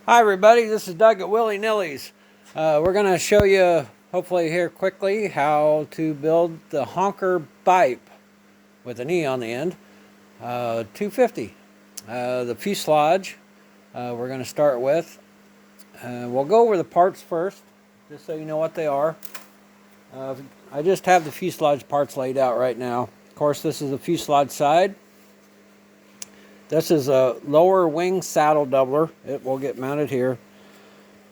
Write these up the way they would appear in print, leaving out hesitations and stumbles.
Hi everybody, this is Doug at Willy Nilly's. We're going to show you, hopefully here quickly, how to build the Honker Bipe with an E on the end, 250. The fuselage we're going to start with. We'll go over the parts first, just so you know what they are. I just have the fuselage parts laid out right now. Of course, this is the fuselage side. This is a lower wing saddle doubler. It will get mounted here.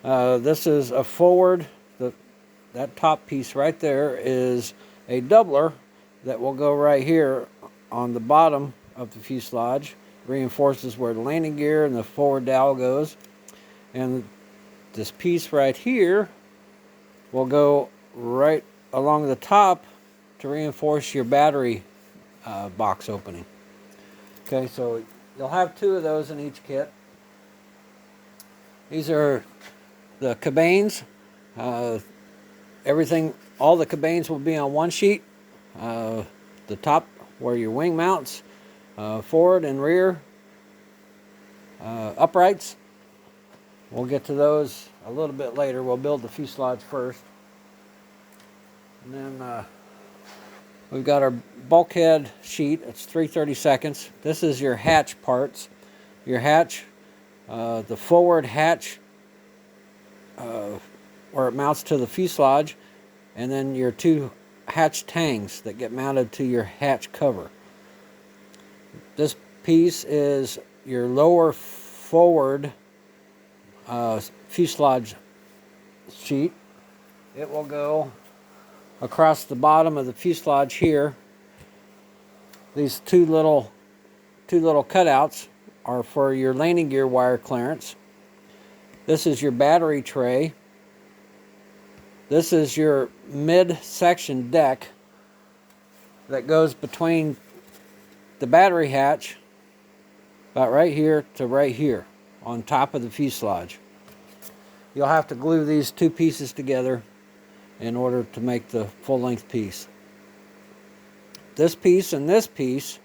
This is a forward. That top piece right there is a doubler that will go right here on the bottom of the fuselage. Reinforces where the landing gear and the forward dowel goes. And this piece right here will go right along the top to reinforce your battery box opening. Okay, so you'll have two of those in each kit. These are the cabanes. Everything, all the cabanes will be on one sheet. The top where your wing mounts, forward and rear, uprights. We'll get to those a little bit later. We'll build the fuselage first. And then we've got our bulkhead sheet. It's 3/32. This is your hatch parts. Your hatch, the forward hatch where it mounts to the fuselage, and then your two hatch tangs that get mounted to your hatch cover. This piece is your lower forward fuselage sheet. It will go across the bottom of the fuselage here. These two little cutouts are for your landing gear wire clearance. This is your battery tray. This is your mid-section deck that goes between the battery hatch, about right here to right here, on top of the fuselage. You'll have to glue these two pieces together in order to make the full-length piece. This piece and this piece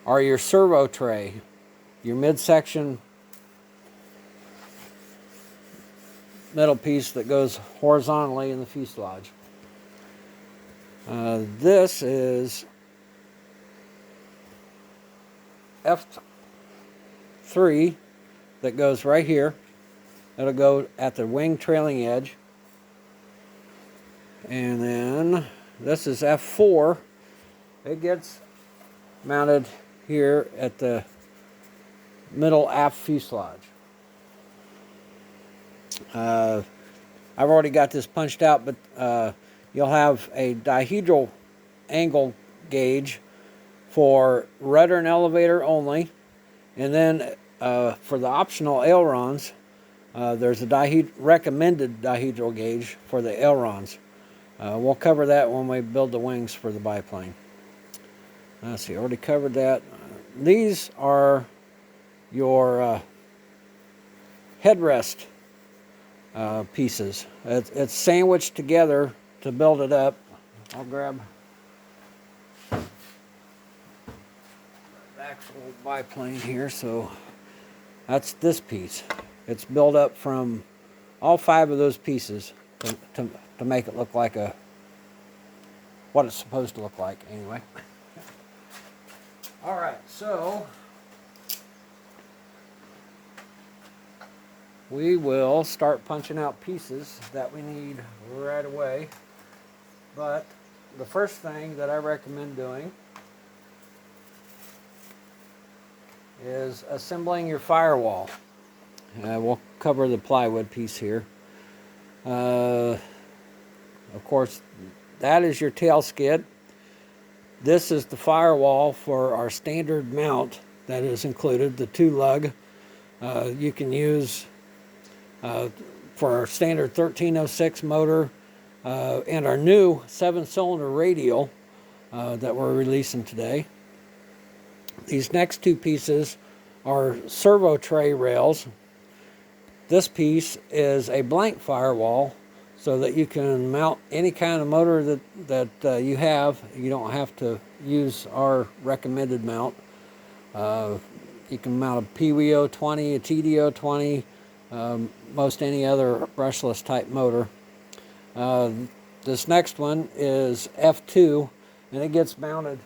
are your servo tray, your midsection metal piece that goes horizontally in the fuselage. This is F3 that goes right here. It'll go at the wing trailing edge. And then this is F4. It gets mounted here at the middle aft fuselage. I've already got this punched out, but you'll have a dihedral angle gauge for rudder and elevator only. And then for the optional ailerons, there's a recommended dihedral gauge for the ailerons. We'll cover that when we build the wings for the biplane. Let's see, already covered that. These are your headrest pieces. It's sandwiched together to build it up. I'll grab the actual biplane here. So that's this piece. It's built up from all 5 of those pieces to make it look like what it's supposed to look like anyway. All right, so we will start punching out pieces that we need right away. But the first thing that I recommend doing is assembling your firewall. We'll cover the plywood piece here. Of course, that is your tail skid. This is the firewall for our standard mount that is included, the 2-lug. You can use for our standard 1306 motor and our new 7-cylinder radial that we're releasing today. These next 2 pieces are servo tray rails. This piece is a blank firewall so that you can mount any kind of motor that you have. You don't have to use our recommended mount. You can mount a PWO 20, a TDO 20, most any other brushless type motor. This next one is F2, and it gets mounted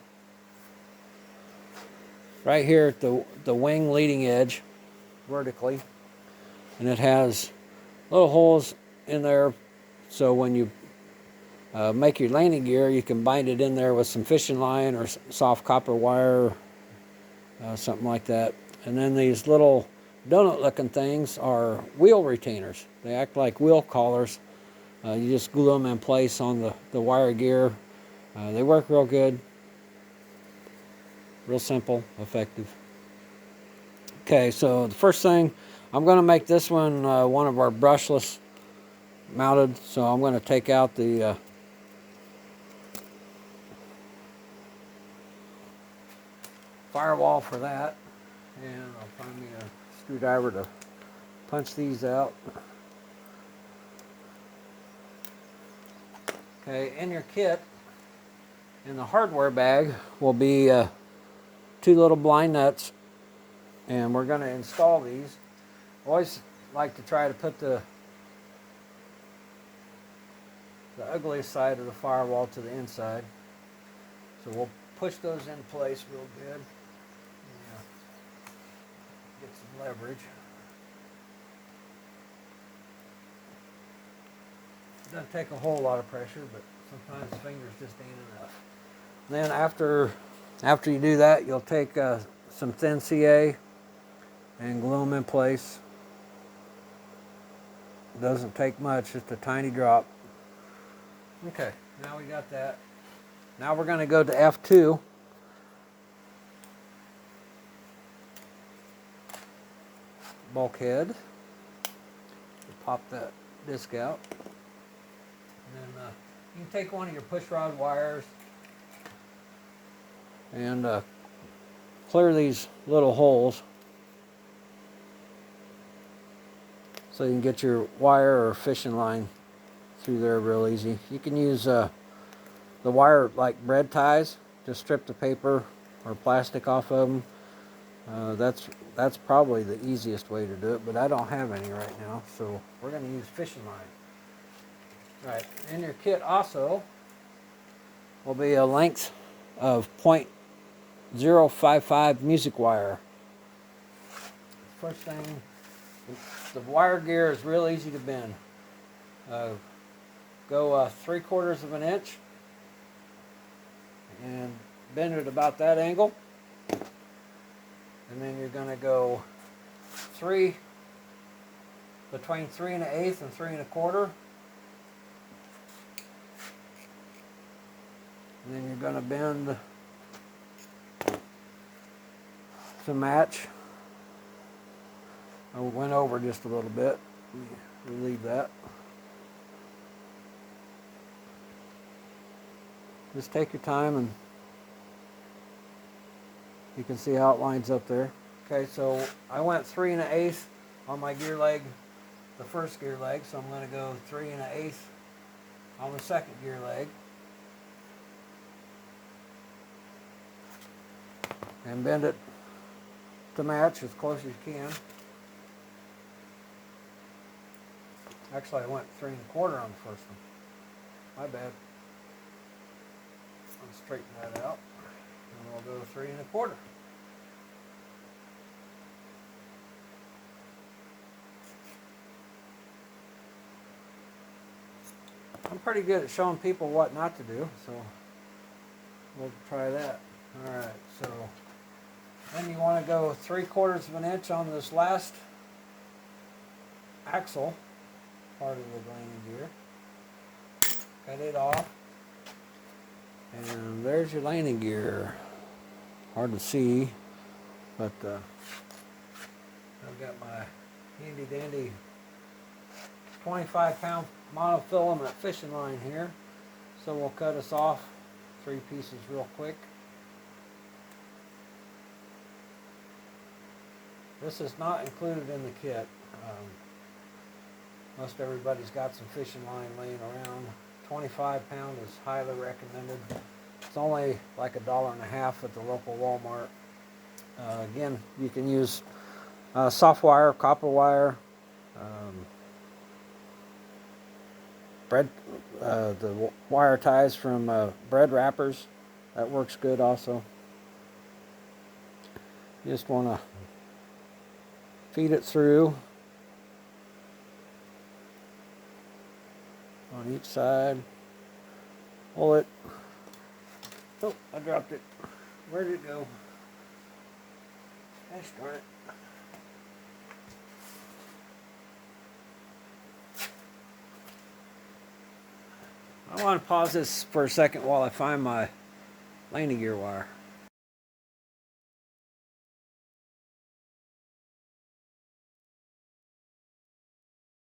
right here at the wing leading edge vertically, and it has little holes in there, so when you make your landing gear, you can bind it in there with some fishing line or soft copper wire, something like that. And then these little donut looking things are wheel retainers. They act like wheel collars. You just glue them in place on the wire gear. They work real good, real simple, effective. Okay, so the first thing, I'm going to make this one one of our brushless mounted, so I'm going to take out the firewall for that, and I'll find me a screwdriver to punch these out. Okay, in your kit, in the hardware bag, will be 2 little blind nuts, and we're going to install these. I always like to try to put the ugliest side of the firewall to the inside. So we'll push those in place real good. Yeah. Get some leverage. It doesn't take a whole lot of pressure, but sometimes fingers just ain't enough. Then after you do that, you'll take some thin CA and glue them in place. It doesn't take much, just a tiny drop. Okay, now we got that. Now we're going to go to F2. Bulkhead. Pop that disc out. And then you can take one of your push rod wires and clear these little holes so you can get your wire or fishing line through there real easy. You can use the wire like bread ties. Just strip the paper or plastic off of them. That's probably the easiest way to do it, but I don't have any right now, so we're going to use fishing line. All right, in your kit also will be a length of .055 music wire. First thing, the wire gear is real easy to bend. Go 3/4 of an inch and bend it about that angle. And then you're going to go between 3 1/8 and 3 1/4. And then you're going to bend to match. I went over just a little bit. Relieve that. Just take your time, and you can see how it lines up there. Okay, so I went 3 1/8 on my gear leg, the first gear leg, so I'm going to go 3 1/8 on the second gear leg. And bend it to match as close as you can. Actually, I went 3 1/4 on the first one. My bad. I'll straighten that out. And we'll go 3 1/4. I'm pretty good at showing people what not to do, so we'll try that. All right, so then you want to go 3/4 of an inch on this last axle part of the landing gear. Cut it off. And there's your landing gear. Hard to see, but I've got my handy dandy 25-pound monofilament fishing line here. So we'll cut us off 3 pieces real quick. This is not included in the kit. Most everybody's got some fishing line laying around. 25-pound is highly recommended. It's only like $1.50 at the local Walmart. Again, you can use soft wire, copper wire, Bread, the wire ties from bread wrappers, that works good also. You just want to feed it through on each side. Pull it. Oh, I dropped it. Where did it go? Gosh darn it. I want to pause this for a second while I find my landing gear wire.